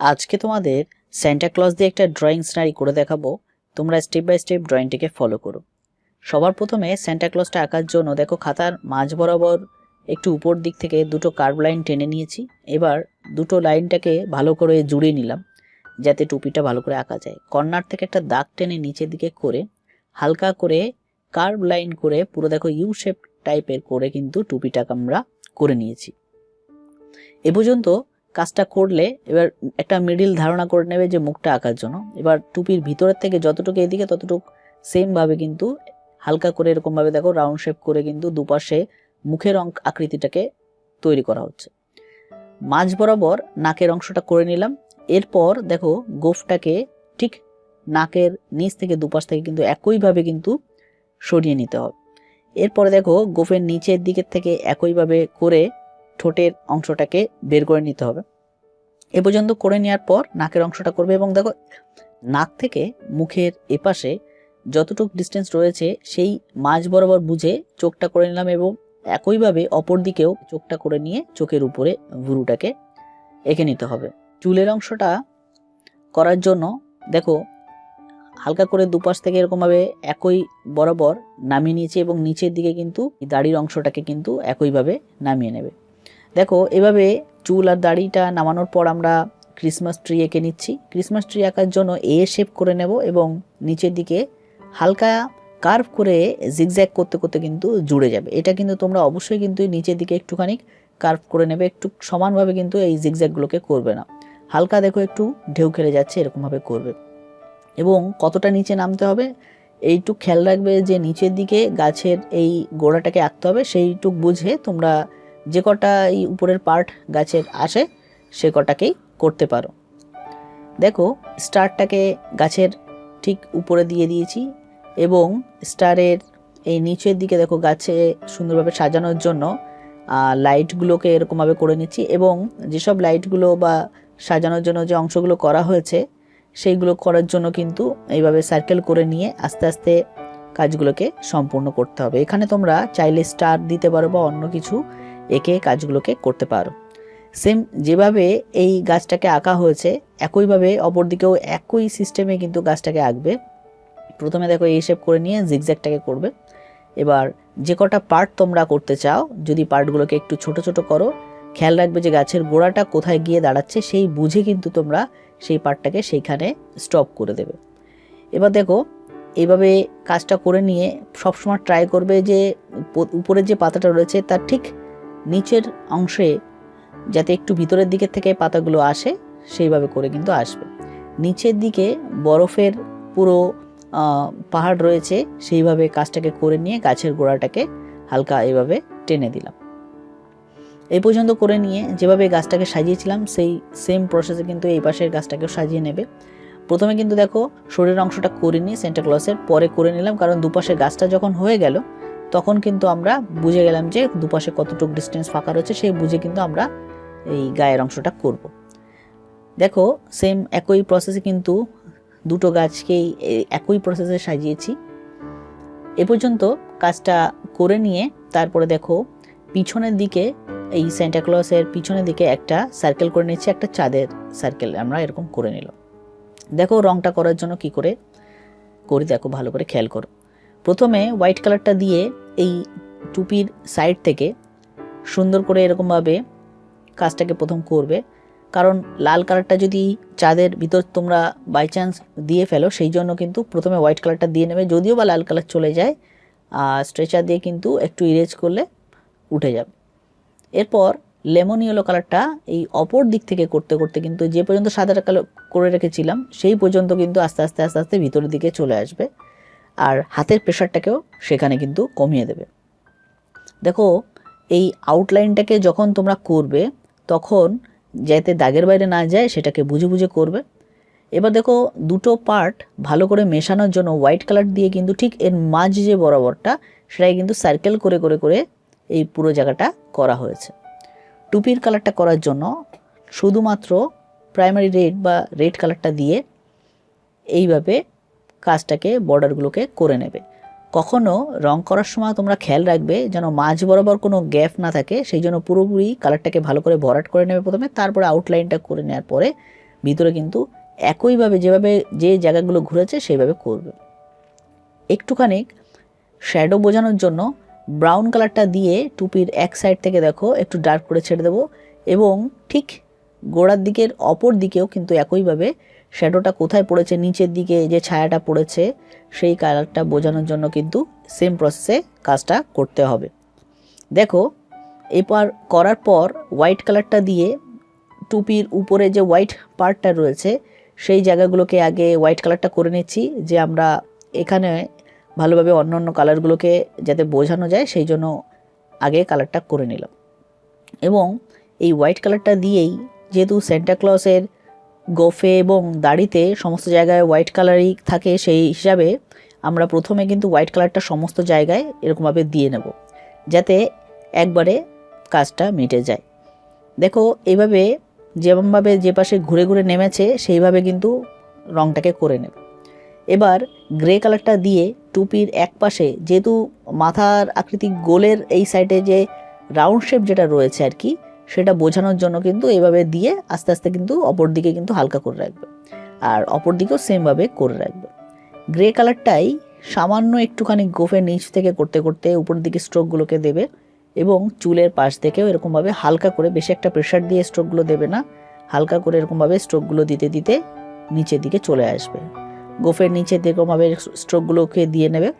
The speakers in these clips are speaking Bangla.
আজকে তোমাদের স্যান্টা ক্লজ দিয়ে একটা ড্রয়িং সিনারি করে দেখাবো। তোমরা স্টেপ বাই স্টেপ ড্রয়িংটিকে ফলো করো। সবার প্রথমে স্যান্টা ক্লজটা আঁকার জন্য দেখো খাতার মাঝ বরাবর একটু উপর দিক থেকে দুটো কার্ভ লাইন টেনে নিয়েছি। এবার দুটো লাইনটাকে ভালো করে জুড়ে নিলাম যাতে টুপিটা ভালো করে আঁকা যায়। কর্নার থেকে একটা দাগ টেনে নিচের দিকে করে হালকা করে কার্ভ লাইন করে পুরো দেখো ইউ শেপ টাইপের করে কিন্তু টুপিটাকে আমরা করে নিয়েছি। এ পর্যন্ত কাজটা করলে এবার একটা মিডিল ধারণা করে নেবে যে মুখটা আঁকার জন্য। এবার টুপির ভিতরের থেকে যতটুকু এদিকে ততটুকু সেমভাবে কিন্তু হালকা করে এরকমভাবে দেখো রাউন্ড শেপ করে কিন্তু দুপাশে মুখের আকৃতিটাকে তৈরি করা হচ্ছে। মাঝ বরাবর নাকের অংশটা করে নিলাম। এরপর দেখো গোফটাকে ঠিক নাকের নিচ থেকে দুপাশ থেকে কিন্তু একইভাবে কিন্তু সরিয়ে নিতে হবে। এরপরে দেখো গোফের নিচের দিকের থেকে একইভাবে করে ঠোঁটের অংশটাকে বের করে নিতে হবে। এ পর্যন্ত করে নেওয়ার পর নাকের অংশটা করবে এবং দেখো নাক থেকে মুখের এপাশে যতটুকু ডিস্টেন্স রয়েছে সেই মাঝ বরাবর বুঝে চোখটা করে নিলাম এবং একইভাবে অপর দিকেও চোখটা করে নিয়ে চোখের উপরে ভুরুটাকে এঁকে নিতে হবে। চুলের অংশটা করার জন্য দেখো হালকা করে দুপাশ থেকে এরকমভাবে একই বরাবর নামিয়ে নিয়েছি এবং নিচের দিকে কিন্তু দাড়ির অংশটাকে কিন্তু একইভাবে নামিয়ে নেবে। দেখো এভাবে চুল আর দাড়িটা নামানোর পর আমরা ক্রিসমাস ট্রি এঁকে নিচ্ছি। ক্রিসমাস ট্রি আঁকার জন্য এ শেপ করে নেব এবং নিচের দিকে হালকা কার্ভ করে জিগজ্যাগ করতে করতে কিন্তু জুড়ে যাবে। এটা কিন্তু তোমরা অবশ্যই কিন্তু নিচের দিকে একটুখানি কার্ভ করে নেবে, একটু সমানভাবে কিন্তু এই জিগজ্যাগগুলোকে করবে না। হালকা দেখো একটু ঢেউ খেলে যাচ্ছে এরকমভাবে করবে। এবং কতটা নিচে নামতে হবে এইটুক খেয়াল রাখবে যে নিচের দিকে গাছের এই গোড়াটাকে আঁকতে হবে, সেইটুক বুঝে তোমরা যে কটা এই উপরের পার্ট গাছের আসে সে কটাকেই করতে পারো। দেখো স্টারটাকে গাছের ঠিক উপরে দিয়ে দিয়েছি এবং স্টারের এই নিচের দিকে দেখো গাছে সুন্দরভাবে সাজানোর জন্য লাইটগুলোকে এরকমভাবে করে নিচ্ছি এবং যেসব লাইটগুলো বা সাজানোর জন্য যে অংশগুলো করা হয়েছে সেইগুলো করার জন্য কিন্তু এইভাবে সার্কেল করে নিয়ে আস্তে আস্তে কাজগুলোকে সম্পূর্ণ করতে হবে। এখানে তোমরা চাইলে স্টার দিতে পারো বা অন্য কিছু এঁকে কাজগুলোকে করতে পারো। সেম যেভাবে এই গাছটাকে আঁকা হয়েছে একইভাবে অপর দিকেও একই সিস্টেমে কিন্তু গাছটাকে আঁকবে। প্রথমে দেখো এই শেপ করে নিয়ে জিগজ্যাগটাকে করবে। এবার যে কটা পার্ট তোমরা করতে চাও যদি পার্টগুলোকে একটু ছোট ছোট করো, খেয়াল রাখবে যে গাছের গোড়াটা কোথায় গিয়ে দাঁড়াচ্ছে সেই বুঝে কিন্তু তোমরা সেই পার্টটাকে সেইখানে স্টপ করে দেবে। এবার দেখো এইভাবে কাজটা করে নিয়ে সবসময় ট্রাই করবে যে উপরের যে পাতাটা রয়েছে তার ঠিক নিচের অংশে যাতে একটু ভিতরের দিকের থেকে পাতাগুলো আসে সেইভাবে করে কিন্তু আসবে। নিচের দিকে বরফের পুরো পাহাড় রয়েছে সেইভাবে কাজটাকে করে নিয়ে গাছের গোড়াটাকে হালকা এইভাবে টেনে দিলাম। এই পর্যন্ত করে নিয়ে যেভাবে গাছটাকে সাজিয়েছিলাম সেই সেম প্রসেসে কিন্তু এই পাশের গাছটাকেও সাজিয়ে নেবে। প্রথমে কিন্তু দেখো শরীরের অংশটা করে নিয়ে সেন্টা ক্লজের পরে করে নিলাম, কারণ দুপাশে গাছটা যখন হয়ে গেল তখন কিন্তু আমরা বুঝে গেলাম যে দুপাশে কতটুকু ডিস্টেন্স ফাঁকা রয়েছে সেই বুঝে কিন্তু আমরা এই গায়ের অংশটা করব। দেখো সেম একই প্রসেসে কিন্তু দুটো গাছকেই একই প্রসেসে সাজিয়েছি। এ পর্যন্ত কাজটা করে নিয়ে তারপরে দেখো পিছনের দিকে এই সান্টা ক্লজের পিছনের দিকে একটা সার্কেল করে নিচ্ছি, একটা চাঁদের সার্কেল আমরা এরকম করে নিলাম। দেখো রংটা করার জন্য কি করে করি দেখো ভালো করে খেয়াল করো। প্রথমে হোয়াইট কালারটা দিয়ে এই টুপির সাইড থেকে সুন্দর করে এরকমভাবে কাজটাকে প্রথম করবে, কারণ লাল কালারটা যদি চাঁদের ভিতর তোমরা বাই চান্স দিয়ে ফেলো সেই জন্য কিন্তু প্রথমে হোয়াইট কালারটা দিয়ে নেবে। যদিও বা লাল কালার চলে যায় স্ট্রেচার দিয়ে কিন্তু একটু ইরেজ করলে উঠে যাবে। এরপর লেমন ইয়েলো কালারটা এই অপর দিক থেকে করতে করতে কিন্তু যে পর্যন্ত সাদাটা কালো করে রেখেছিলাম সেই পর্যন্ত কিন্তু আস্তে আস্তে আস্তে আস্তে ভিতরের দিকে চলে আসবে আর হাতের প্রেশারটাকেও সেখানে কিন্তু কমিয়ে দেবে। দেখো এই আউটলাইনটাকে যখন তোমরা করবে তখন যাতে দাগের বাইরে না যায় সেটাকে বুঝে বুঝে করবে। এবার দেখো দুটো পার্ট ভালো করে মেশানোর জন্য হোয়াইট কালার দিয়ে কিন্তু ঠিক এর মাঝ যে বরাবরটা সেটাই কিন্তু সার্কেল করে করে করে এই পুরো জায়গাটা করা হয়েছে। টুপির কালারটা করার জন্য শুধুমাত্র প্রাইমারি রেড বা রেড কালারটা দিয়ে এইভাবে কাজটাকে বর্ডারগুলোকে করে নেবে। কখনো রং করার সময় তোমরা খেয়াল রাখবে যেন মাঝ বরাবর কোনো গ্যাপ না থাকে, সেই জন্য পুরোপুরি কালারটাকে ভালো করে ভরাট করে নেবে প্রথমে, তারপরে আউটলাইনটা করে নেওয়ার পরে ভিতরে কিন্তু একইভাবে যেভাবে যে জায়গাগুলো ঘুরেছে সেইভাবে করবে। একটুখানি শ্যাডো বোঝানোর জন্য ব্রাউন কালারটা দিয়ে টুপির এক সাইড থেকে দেখো একটু ডার্ক করে ছেড়ে দেবো, এবং ঠিক গোড়ার দিকের অপর দিকেও কিন্তু একইভাবে শ্যাডোটা কোথায় পড়েছে, নিচের দিকে যে ছায়াটা পড়েছে সেই কালারটা বোঝানোর জন্য কিন্তু সেম প্রসেসে কাজটা করতে হবে। দেখো এরপর করার পর হোয়াইট কালারটা দিয়ে টুপির উপরে যে হোয়াইট পার্টটা রয়েছে সেই জায়গাগুলোকে আগে হোয়াইট কালারটা করে নিচ্ছি, যে আমরা এখানে ভালোভাবে অন্য অন্য কালারগুলোকে যাতে বোঝানো যায় সেই জন্য আগে কালারটা করে নিলাম। এবং এই হোয়াইট কালারটা দিয়েই, যেহেতু সান্টাক্লজের গোফে এবং দাড়িতে সমস্ত জায়গায় হোয়াইট কালারই থাকে, সেই হিসাবে আমরা প্রথমে কিন্তু হোয়াইট কালারটা সমস্ত জায়গায় এরকমভাবে দিয়ে নেব যাতে একবারে কাজটা মিটে যায়। দেখো এইভাবে যেমনভাবে যে পাশে ঘুরে ঘুরে নেমেছে সেইভাবে কিন্তু রঙটাকে করে নেব। এবার গ্রে কালারটা দিয়ে টুপির এক পাশে, যেহেতু মাথার আকৃতি গোলের এই সাইডে যে রাউন্ড শেপ যেটা রয়েছে আর কি, সেটা বোঝানোর জন্য কিন্তু এইভাবে দিয়ে আস্তে আস্তে কিন্তু অপর দিকে কিন্তু হালকা করে রাখবে, আর অপর দিকেও সেমভাবে করে রাখবে। গ্রে কালারটাই সামান্য একটুখানি গোফের নিচ থেকে করতে করতে উপর দিকে স্ট্রোকগুলোকে দেবে, এবং চুলের পাশ থেকেও এরকমভাবে হালকা করে, বেশি একটা প্রেশার দিয়ে স্ট্রোকগুলো দেবে না, হালকা করে এরকমভাবে স্ট্রোকগুলো দিতে দিতে নিচের দিকে চলে আসবে। গোফের নিচে এরকমভাবে স্ট্রোকগুলোকে দিয়ে নেবে,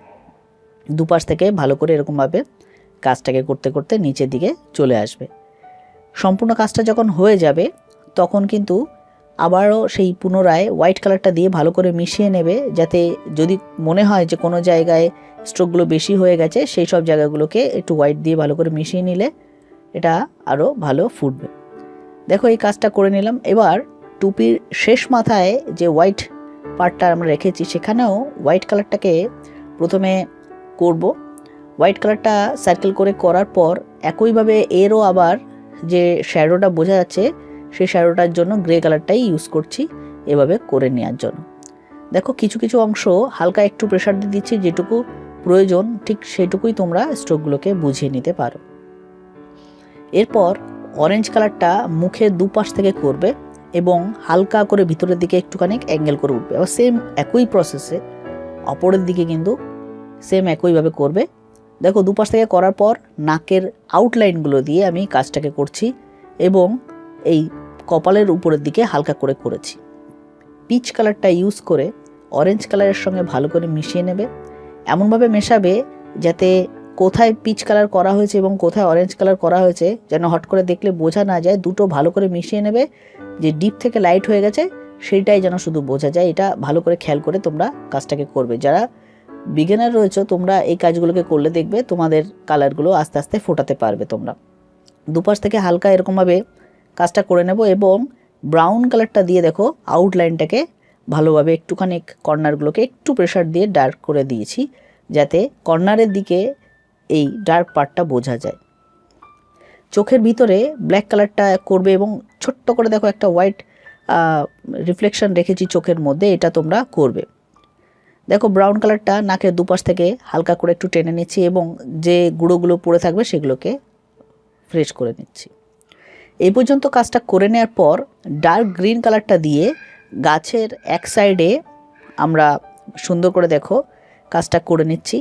দুপাশ থেকে ভালো করে এরকমভাবে কাজটাকে করতে করতে নিচের দিকে চলে আসবে। সম্পূর্ণ কাজটা যখন হয়ে যাবে তখন কিন্তু আবারও সেই পুনরায় হোয়াইট কালারটা দিয়ে ভালো করে মিশিয়ে নেবে, যাতে যদি মনে হয় যে কোনো জায়গায় স্ট্রোকগুলো বেশি হয়ে গেছে সেই সব জায়গাগুলোকে একটু হোয়াইট দিয়ে ভালো করে মিশিয়ে নিলে এটা আরও ভালো ফুটবে। দেখো এই কাজটা করে নিলাম। এবার টুপির শেষ মাথায় যে হোয়াইট পার্টটা আমরা রেখেছি সেখানেও হোয়াইট কালারটাকে প্রথমে করব। হোয়াইট কালারটা সার্কেল করে করার পর একইভাবে এরও আবার যে শ্যাডোটা বোঝা যাচ্ছে সেই শ্যাডোটার জন্য গ্রে কালারটাই ইউজ করছি এভাবে করে নেওয়ার জন্য। দেখো কিছু কিছু অংশ হালকা একটু প্রেশার দিয়ে দিচ্ছি, যেটুকু প্রয়োজন ঠিক সেটুকুই তোমরা স্ট্রোকগুলোকে বুঝিয়ে নিতে পারো। এরপর অরেঞ্জ কালারটা মুখের দুপাশ থেকে করবে এবং হালকা করে ভিতরের দিকে একটুখানি অ্যাঙ্গেল করে উঠবে। আবার সেম একই প্রসেসে অপরের দিকে কিন্তু সেম একইভাবে করবে। দেখো দুপাশ থেকে করার পর নাকের আউটলাইনগুলো দিয়ে আমি কাজটাকে করছি এবং এই কপালের উপরের দিকে হালকা করে করেছি। পিচ কালারটা ইউজ করে অরেঞ্জ কালারের সঙ্গে ভালো করে মিশিয়ে নেবে, এমনভাবে মেশাবে যাতে কোথায় পিচ কালার করা হয়েছে এবং কোথায় অরেঞ্জ কালার করা হয়েছে যেন হট করে দেখলে বোঝা না যায়। দুটো ভালো করে মিশিয়ে নেবে, যে ডিপ থেকে লাইট হয়ে গেছে সেইটাই যেন শুধু বোঝা যায়। এটা ভালো করে খেয়াল করে তোমরা কাজটাকে করবে। যারা বিগিনার রয়েছে তোমরা এই কাজগুলোকে করলে দেখবে তোমাদের কালারগুলো আস্তে আস্তে ফোটাতে পারবে তোমরা। দুপাশ থেকে হালকা এরকমভাবে কাজটা করে নেব এবং ব্রাউন কালারটা দিয়ে দেখো আউটলাইনটাকে ভালোভাবে একটুখানি কর্নারগুলোকে একটু প্রেশার দিয়ে ডার্ক করে দিয়েছি, যাতে কর্নারের দিকে এই ডার্ক পার্টটা বোঝা যায়। চোখের ভিতরে ব্ল্যাক কালারটা করবে এবং ছোট্ট করে দেখো একটা হোয়াইট রিফ্লেকশন রেখেছি চোখের মধ্যে, এটা তোমরা করবে। দেখো ব্রাউন কালারটা নাকের দুপাশ থেকে হালকা করে একটু টেনে নিচ্ছি এবং যে গুঁড়োগুলো পড়ে থাকবে সেগুলোকে ফ্রেশ করে নিচ্ছি। এই পর্যন্ত কাজটা করে নেওয়ার পর ডার্ক গ্রিন কালারটা দিয়ে গাছের এক সাইডে আমরা সুন্দর করে দেখো কাজটা করে নিচ্ছি।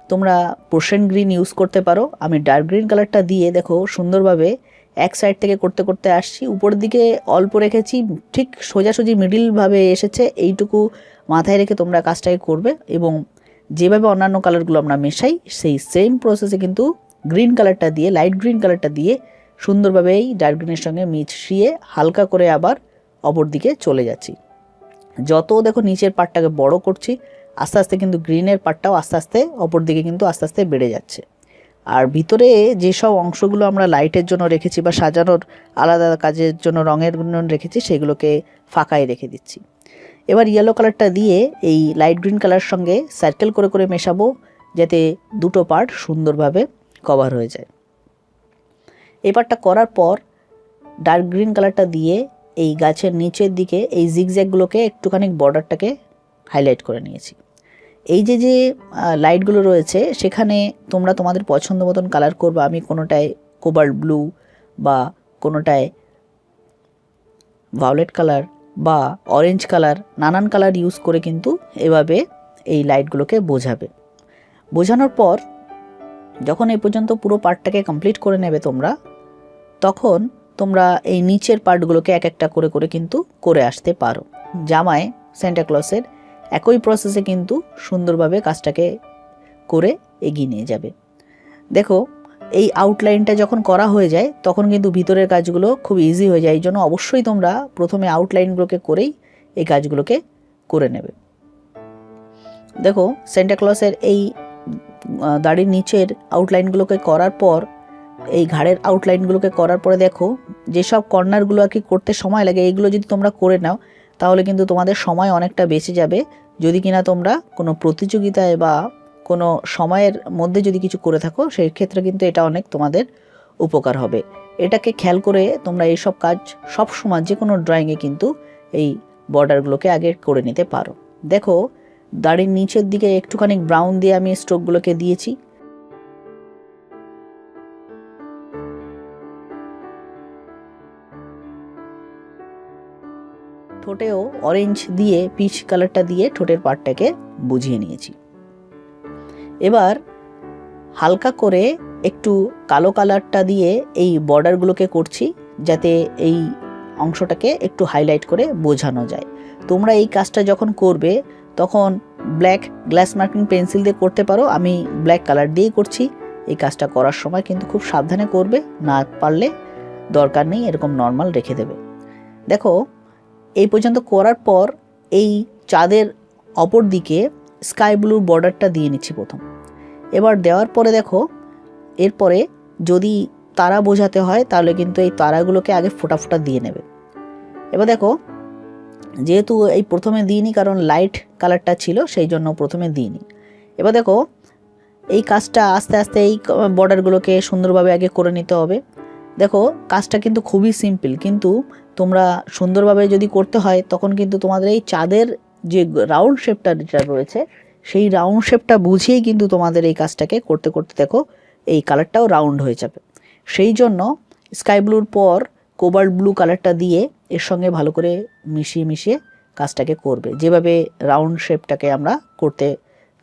তোমরা পোর্শন গ্রিন ইউজ করতে পারো, আমি ডার্ক গ্রিন কালারটা দিয়ে দেখো সুন্দরভাবে এক সাইড থেকে করতে করতে আসছি। উপরের দিকে অল্প রেখেছি, ঠিক সোজাসুজি মিডিলভাবে এসেছে, এইটুকু মাথায় রেখে তোমরা কাজটাকে করবে এবং যেভাবে অন্যান্য কালারগুলো আমরা মেশাই সেই সেম প্রসেসে কিন্তু গ্রিন কালারটা দিয়ে, লাইট গ্রিন কালারটা দিয়ে সুন্দরভাবে এই ডার্ক গ্রিনের সঙ্গে মিশিয়ে হালকা করে আবার অপর দিকে চলে যাচ্ছি। যত দেখো নিচের পার্টটাকে বড় করছি আস্তে আস্তে কিন্তু গ্রিনের পার্টটাও আস্তে আস্তে অপর দিকে কিন্তু আস্তে আস্তে বেড়ে যাচ্ছে। আর ভিতরে যেসব অংশগুলো আমরা লাইটের জন্য রেখেছি বা সাজানোর আলাদা কাজের জন্য রঙের জন্য রেখেছি সেগুলোকে ফাঁকায় রেখে দিচ্ছি। এবার ইয়েলো কালারটা দিয়ে এই লাইট গ্রিন কালারের সঙ্গে সার্কেল করে করে মেশাবো, যাতে দুটো পার্ট সুন্দরভাবে কভার হয়ে যায়। এই পার্টটা করার পর ডার্ক গ্রিন কালারটা দিয়ে এই গাছের নিচের দিকে এই জিগজ্যাগগুলোকে একটুখানি বর্ডারটাকে হাইলাইট করে নিয়েছি। এই যে যে লাইটগুলো রয়েছে সেখানে তোমরা তোমাদের পছন্দ মতন কালার করবে। আমি কোনোটায় কোবাল্ট ব্লু বা কোনোটায় ভায়োলেট কালার বা অরেঞ্জ কালার, নানান কালার ইউজ করে কিন্তু এভাবে এই লাইটগুলোকে বোঝাবে। বোঝানোর পর যখন এই পর্যন্ত পুরো পার্টটাকে কমপ্লিট করে নেবে তোমরা, তখন তোমরা এই নিচের পার্টগুলোকে এক একটা করে করে কিন্তু করে আসতে পারো। জামায় সান্টা ক্লজের একই প্রসেসে কিন্তু সুন্দরভাবে কাজটাকে করে এগিয়ে নিয়ে যাবে। দেখো এই আউটলাইনটা যখন করা হয়ে যায় তখন কিন্তু ভিতরের কাজগুলো খুব ইজি হয়ে যায়। এই জন্য অবশ্যই তোমরা প্রথমে আউটলাইনগুলোকে করেই এই কাজগুলোকে করে নেবে। দেখো সান্টা ক্লজের এই দাড়ির নিচের আউটলাইনগুলোকে করার পর, এই ঘাড়ের আউটলাইনগুলোকে করার পরে দেখো যেসব কর্নারগুলো আর কি করতে সময় লাগে, এইগুলো যদি তোমরা করে নাও তাহলে কিন্তু তোমাদের সময় অনেকটা বেঁচে যাবে। যদি কিনা তোমরা কোনো প্রতিযোগিতায় বা কোনো সময়ের মধ্যে যদি কিছু করে থাকো, সেই ক্ষেত্রে কিন্তু এটা অনেক তোমাদের উপকার হবে। এটাকে খেয়াল করে তোমরা এইসব কাজ সব সময় যে কোনো ড্রয়িংয়ে কিন্তু এই বর্ডারগুলোকে আগে করে নিতে পারো। দেখো দাড়ির নিচের দিকে একটুখানি ব্রাউন দিয়ে আমি স্ট্রোকগুলোকে দিয়েছি। ঠোঁটেও অরেঞ্জ দিয়ে পিচ কালারটা দিয়ে ঠোঁটের পার্টটাকে বুঝিয়ে নিয়েছি। এবার হালকা করে একটু কালো কালারটা দিয়ে এই বর্ডারগুলোকে করছি, যাতে এই অংশটাকে একটু হাইলাইট করে বোঝানো যায়। তোমরা এই কাজটা যখন করবে তখন ব্ল্যাক গ্লাস মার্কিং পেন্সিল দিয়ে করতে পারো, আমি ব্ল্যাক কালার দিয়েই করছি। এই কাজটা করার সময় কিন্তু খুব সাবধানে করবে, না পারলে দরকার নেই এরকম নর্মাল রেখে দেবে। দেখো এই পর্যন্ত করার পর এই চাঁদের অপর দিকে স্কাই ব্লুর বর্ডারটা দিয়ে নিচ্ছি প্রথম। এবার দেওয়ার পরে দেখো এরপরে যদি তারা বোঝাতে হয় তাহলে কিন্তু এই তারাগুলোকে আগে ফোটা ফোটা দিয়ে নেবে। এবার দেখো যেহেতু এই প্রথমে দিইনি কারণ লাইট কালারটা ছিল সেই জন্য প্রথমে দিইনি। এবার দেখো এই কাজটা আস্তে আস্তে এই বর্ডারগুলোকে সুন্দরভাবে আগে করে নিতে হবে। দেখো কাজটা কিন্তু খুবই সিম্পল, কিন্তু তোমরা সুন্দরভাবে যদি করতে হয় তখন কিন্তু তোমাদের এই চাঁদের যে রাউন্ড শেপটা যেটা রয়েছে সেই রাউন্ড শেপটা বুঝিয়েই কিন্তু তোমাদের এই কাজটাকে করতে করতে দেখো এই কালারটাও রাউন্ড হয়ে যাবে। সেই জন্য স্কাই ব্লুর পর কোবাল্ট ব্লু কালারটা দিয়ে এর সঙ্গে ভালো করে মিশিয়ে মিশিয়ে কাজটাকে করবে, যেভাবে রাউন্ড শেপটাকে আমরা করতে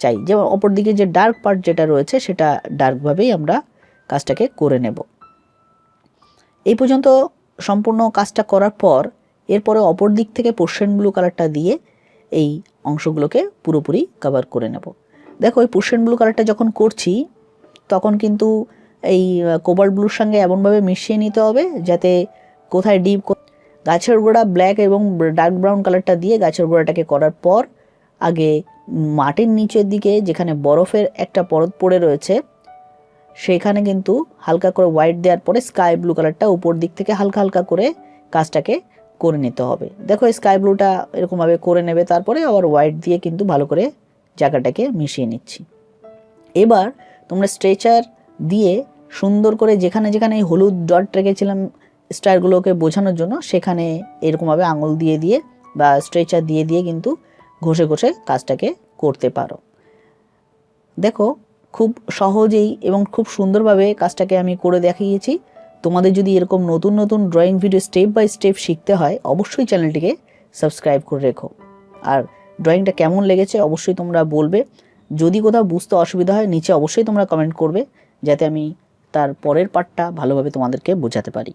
চাই। যেমন অপর দিকে যে ডার্ক পার্ট যেটা রয়েছে সেটা ডার্কভাবেই আমরা কাজটাকে করে নেব। এই পর্যন্ত সম্পূর্ণ কাজটা করার পর এরপরে অপর দিক থেকে পোর্শন ব্লু কালারটা দিয়ে এই অংশগুলোকে পুরোপুরি কভার করে নেব। দেখো এই পোর্শন ব্লু কালারটা যখন করছি তখন কিন্তু এই কোবাল্ট ব্লুর সঙ্গে এমনভাবে মিশিয়ে নিতে হবে যাতে কোথায় ডিপ। গাছের গোড়া ব্ল্যাক এবং ডার্ক ব্রাউন কালারটা দিয়ে গাছের গোড়াটাকে করার পর আগে মাটির নিচের দিকে যেখানে বরফের একটা পরত পড়ে রয়েছে সেখানে কিন্তু হালকা করে হোয়াইট দেওয়ার পরে স্কাই ব্লু কালারটা উপর দিক থেকে হালকা হালকা করে কাজটাকে করে নিতে হবে। দেখো স্কাই ব্লুটা এরকমভাবে করে নেবে, তারপরে আবার হোয়াইট দিয়ে কিন্তু ভালো করে জায়গাটাকে মিশিয়ে নিচ্ছি। এবার তোমরা স্ট্রেচার দিয়ে সুন্দর করে যেখানে যেখানে এই হলুদ ডট রেখেছিলাম স্টারগুলোকে বোঝানোর জন্য সেখানে এরকমভাবে আঙুল দিয়ে দিয়ে বা স্ট্রেচার দিয়ে দিয়ে কিন্তু ঘষে ঘষে কাজটাকে করতে পারো। দেখো খুব সহজেই এবং খুব সুন্দরভাবে কাজটাকে আমি করে দেখিয়েছি। তোমাদের যদি এরকম নতুন নতুন drawing video step by step শিখতে হয় অবশ্যই চ্যানেলটিকে সাবস্ক্রাইব করে রেখো। আর ড্রয়িংটা কেমন লেগেছে অবশ্যই তোমরা বলবে। যদি কোথাও বুঝতে অসুবিধা হয় নিচে অবশ্যই তোমরা কমেন্ট করবে, যাতে আমি তার পরের পার্টটা ভালোভাবে তোমাদেরকে বোঝাতে পারি।